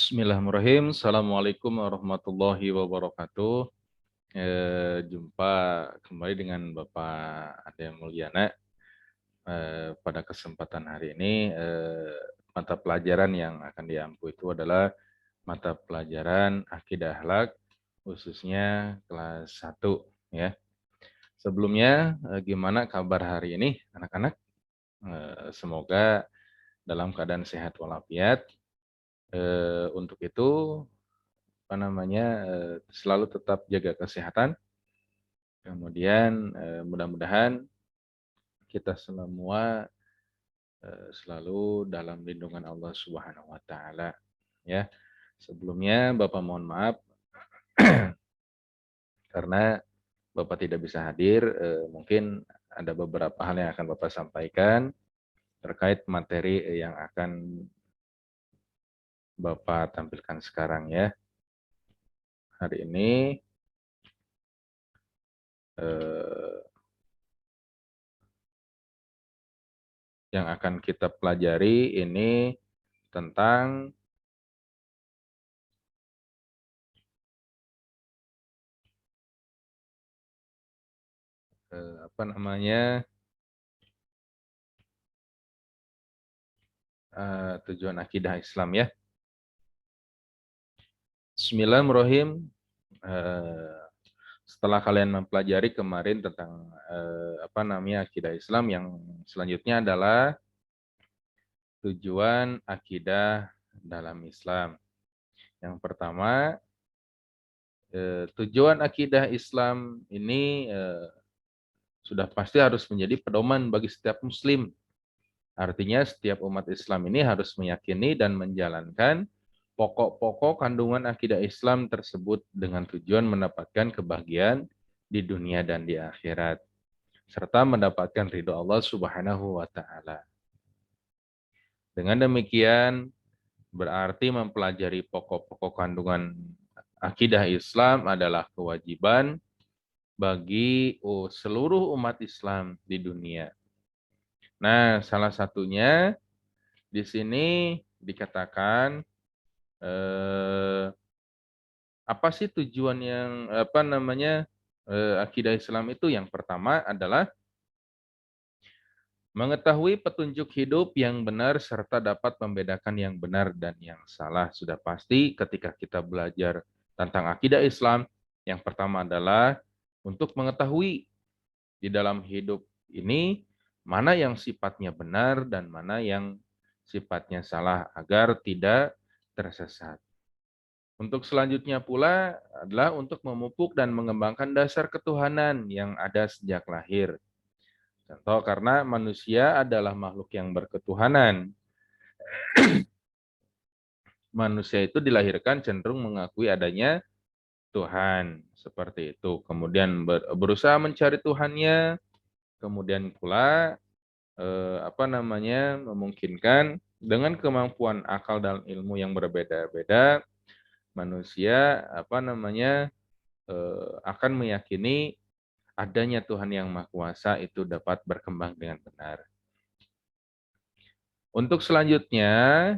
Bismillahirrahmanirrahim. Assalamualaikum warahmatullahi wabarakatuh. Jumpa kembali dengan Bapak Ade Mulyana. Pada kesempatan hari ini, mata pelajaran yang akan diampu itu adalah mata pelajaran Akidah Akhlak, khususnya kelas 1. Ya. Sebelumnya, gimana kabar hari ini, anak-anak? Semoga dalam keadaan sehat walafiat. Untuk itu, selalu tetap jaga kesehatan. Kemudian mudah-mudahan kita semua selalu dalam lindungan Allah Subhanahu wa taala, ya. Sebelumnya Bapak mohon maaf karena Bapak tidak bisa hadir. Mungkin ada beberapa hal yang akan Bapak sampaikan terkait materi yang akan Bapak tampilkan sekarang, ya. Hari ini yang akan kita pelajari ini tentang tujuan akidah Islam, ya. Bismillahirrahmanirrahim. Setelah kalian mempelajari kemarin tentang akidah Islam, yang selanjutnya adalah tujuan akidah dalam Islam. Yang pertama, tujuan akidah Islam ini sudah pasti harus menjadi pedoman bagi setiap Muslim. Artinya setiap umat Islam ini harus meyakini dan menjalankan pokok-pokok kandungan akidah Islam tersebut dengan tujuan mendapatkan kebahagiaan di dunia dan di akhirat, serta mendapatkan ridho Allah Subhanahu wa taala. Dengan demikian, berarti mempelajari pokok-pokok kandungan akidah Islam adalah kewajiban bagi seluruh umat Islam di dunia. Nah, salah satunya di sini dikatakan apa sih tujuan yang akidah Islam itu? Yang pertama adalah mengetahui petunjuk hidup yang benar serta dapat membedakan yang benar dan yang salah. Sudah pasti ketika kita belajar tentang akidah Islam, yang pertama adalah untuk mengetahui di dalam hidup ini mana yang sifatnya benar dan mana yang sifatnya salah agar tidak tersesat. Untuk selanjutnya pula adalah untuk memupuk dan mengembangkan dasar ketuhanan yang ada sejak lahir. Contoh, karena manusia adalah makhluk yang berketuhanan. Manusia itu dilahirkan cenderung mengakui adanya Tuhan. Seperti itu. Kemudian berusaha mencari Tuhannya. Kemudian pula memungkinkan dengan kemampuan akal dan ilmu yang berbeda-beda, manusia akan meyakini adanya Tuhan yang Maha Kuasa itu dapat berkembang dengan benar. Untuk selanjutnya,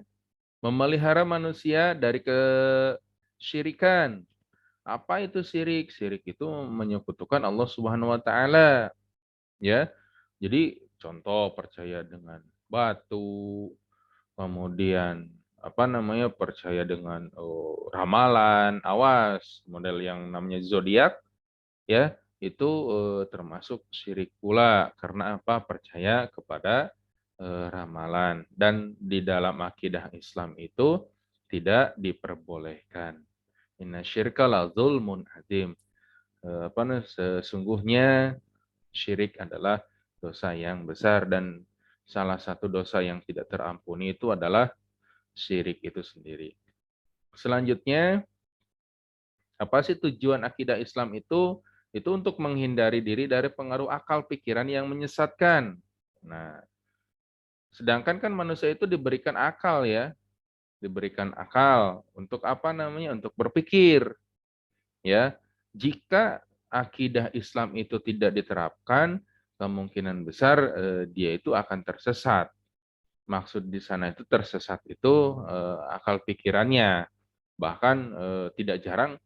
memelihara manusia dari kesyirikan. Apa itu syirik? Syirik itu menyekutukan Allah Subhanahu wa taala, ya. Jadi contoh percaya dengan batu, kemudian percaya dengan ramalan, awas, model yang namanya zodiak, ya, itu termasuk syirik pula. Karena apa? Percaya kepada ramalan, dan di dalam akidah Islam itu tidak diperbolehkan. Inna syirka la zulmun azim. Sesungguhnya syirik adalah dosa yang besar, dan salah satu dosa yang tidak terampuni itu adalah syirik itu sendiri. Selanjutnya, apa sih tujuan akidah Islam itu? Itu untuk menghindari diri dari pengaruh akal pikiran yang menyesatkan. Nah, sedangkan kan manusia itu diberikan akal, ya. Diberikan akal untuk Untuk berpikir, ya. Jika akidah Islam itu tidak diterapkan, kemungkinan besar dia itu akan tersesat. maksud di sana itu tersesat itu akal pikirannya. Bahkan tidak jarang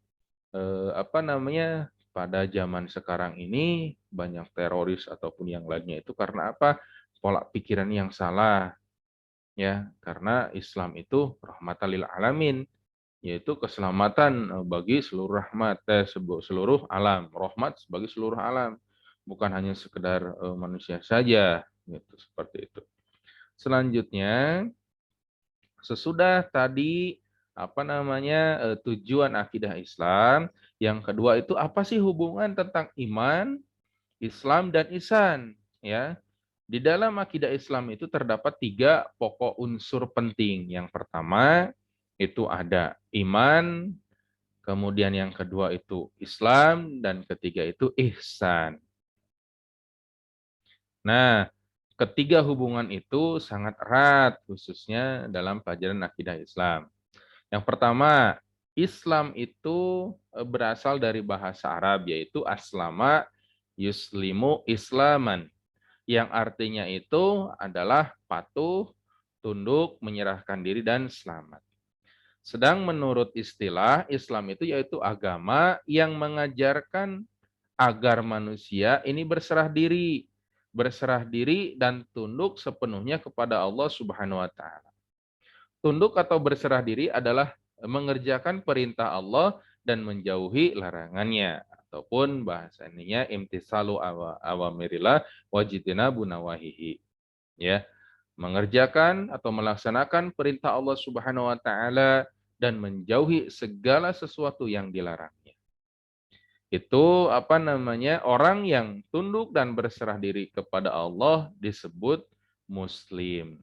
apa namanya, pada zaman sekarang ini banyak teroris ataupun yang lainnya itu karena apa? Pola pikiran yang salah, ya. Karena Islam itu rahmatan lil alamin, yaitu keselamatan bagi seluruh seluruh alam, rahmat bagi seluruh alam, bukan hanya sekedar manusia saja, gitu, seperti itu. Selanjutnya, sesudah tadi apa namanya tujuan akidah Islam, yang kedua itu apa sih hubungan tentang iman, Islam dan ihsan, ya. Di dalam akidah Islam itu terdapat 3 pokok unsur penting. Yang pertama itu ada iman, kemudian yang kedua itu Islam, dan ketiga itu ihsan. Nah, ketiga hubungan itu sangat erat, khususnya dalam pelajaran akidah Islam. Yang pertama, Islam itu berasal dari bahasa Arab, yaitu aslama yuslimu islaman, yang artinya itu adalah patuh, tunduk, menyerahkan diri, dan selamat. Sedang menurut istilah, Islam itu yaitu agama yang mengajarkan agar manusia ini berserah diri dan tunduk sepenuhnya kepada Allah Subhanahu wa taala. Tunduk atau berserah diri adalah mengerjakan perintah Allah dan menjauhi larangannya, ataupun bahasanya imtisalu awamirillah wajitinabu nawahihi, ya. Mengerjakan atau melaksanakan perintah Allah Subhanahu wa taala dan menjauhi segala sesuatu yang dilarangnya. Itu apa namanya? Orang yang tunduk dan berserah diri kepada Allah disebut muslim.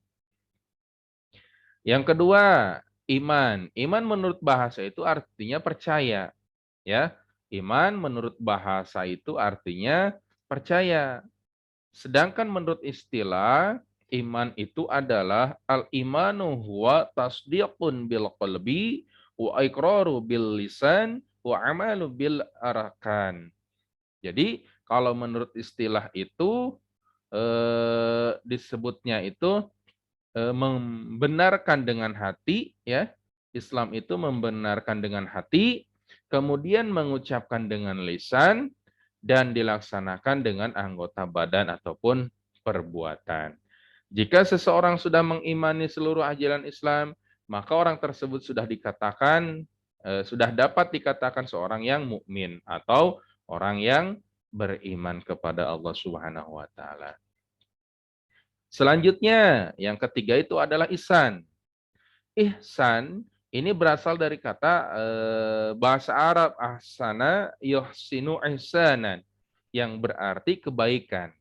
Yang kedua, iman. Iman menurut bahasa itu artinya percaya, ya. Iman menurut bahasa itu artinya percaya. Sedangkan menurut istilah, iman itu adalah al-imanu huwa tasdiqun bil qalbi wa iqraru bil lisan wa amalu bil arkan. Jadi, kalau menurut istilah itu disebutnya itu membenarkan dengan hati, ya. Islam itu membenarkan dengan hati, kemudian mengucapkan dengan lisan, dan dilaksanakan dengan anggota badan ataupun perbuatan. Jika seseorang sudah mengimani seluruh ajaran Islam, maka orang tersebut sudah dikatakan sudah dapat dikatakan seorang yang mukmin atau orang yang beriman kepada Allah Subhanahu wa taala. Selanjutnya, yang ketiga itu adalah ihsan. Ihsan ini berasal dari kata bahasa Arab ahsana yuhsinu ihsanan, yang berarti kebaikan.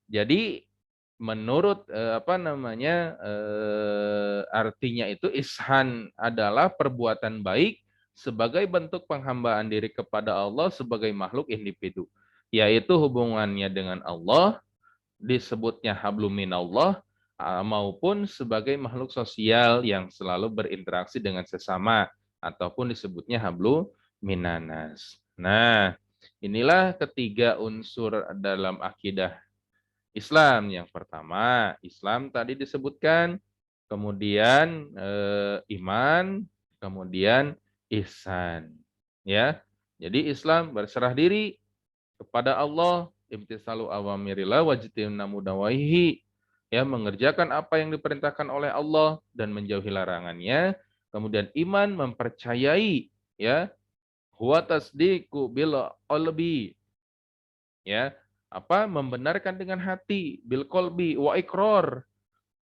Jadi menurut apa namanya artinya itu ihsan adalah perbuatan baik sebagai bentuk penghambaan diri kepada Allah sebagai makhluk individu, yaitu hubungannya dengan Allah disebutnya hablum minallah, maupun sebagai makhluk sosial yang selalu berinteraksi dengan sesama, ataupun disebutnya hablu minanas. Nah, inilah ketiga unsur dalam akidah Islam. Yang pertama, Islam tadi disebutkan, kemudian iman, kemudian ihsan. Ya. Jadi Islam berserah diri kepada Allah, imtisalu awamirillah wajtinabu nawahihi, ya, mengerjakan apa yang diperintahkan oleh Allah dan menjauhi larangannya. Kemudian iman mempercayai, ya, huwa tasdiqu bil qalbi, ya, apa membenarkan dengan hati, bil qalbi wa iqrar,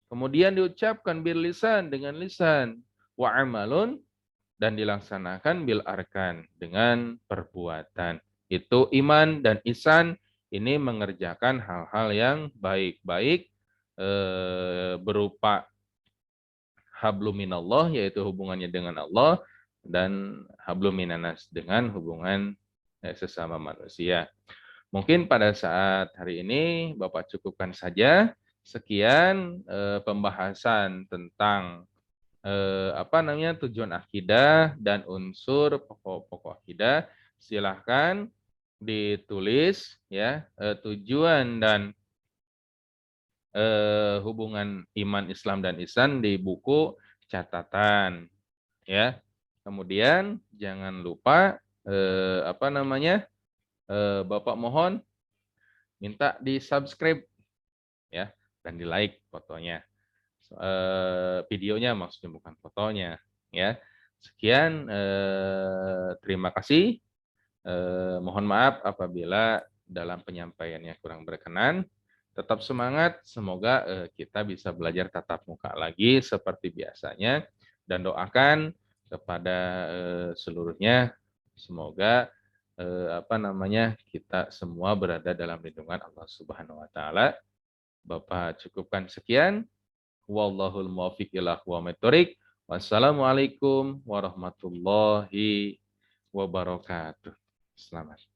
kemudian diucapkan bil lisan dengan lisan, wa amalun, dan dilaksanakan bil arkan dengan perbuatan. Itu iman dan ihsan ini mengerjakan hal-hal yang baik-baik berupa hablum minallah, yaitu hubungannya dengan Allah, dan hablum minanas dengan hubungan sesama manusia. Mungkin pada saat hari ini Bapak cukupkan saja. Sekian pembahasan tentang apa namanya tujuan akidah dan unsur pokok-pokok akidah. Silahkan ditulis, ya, tujuan dan hubungan iman, Islam dan ihsan di buku catatan, ya. Kemudian jangan lupa Bapak mohon minta di-subscribe ya dan di-like fotonya. Videonya maksudnya, bukan fotonya, ya. Sekian, terima kasih. Mohon maaf apabila dalam penyampaiannya kurang berkenan. Tetap semangat, semoga kita bisa belajar tatap muka lagi seperti biasanya, dan doakan kepada seluruhnya, semoga kita semua berada dalam lindungan Allah Subhanahu wa taala. Bapak cukupkan sekian. Wallahul muwaffiq ila aqwamit thoriq. Wassalamualaikum warahmatullahi wabarakatuh. Selamat.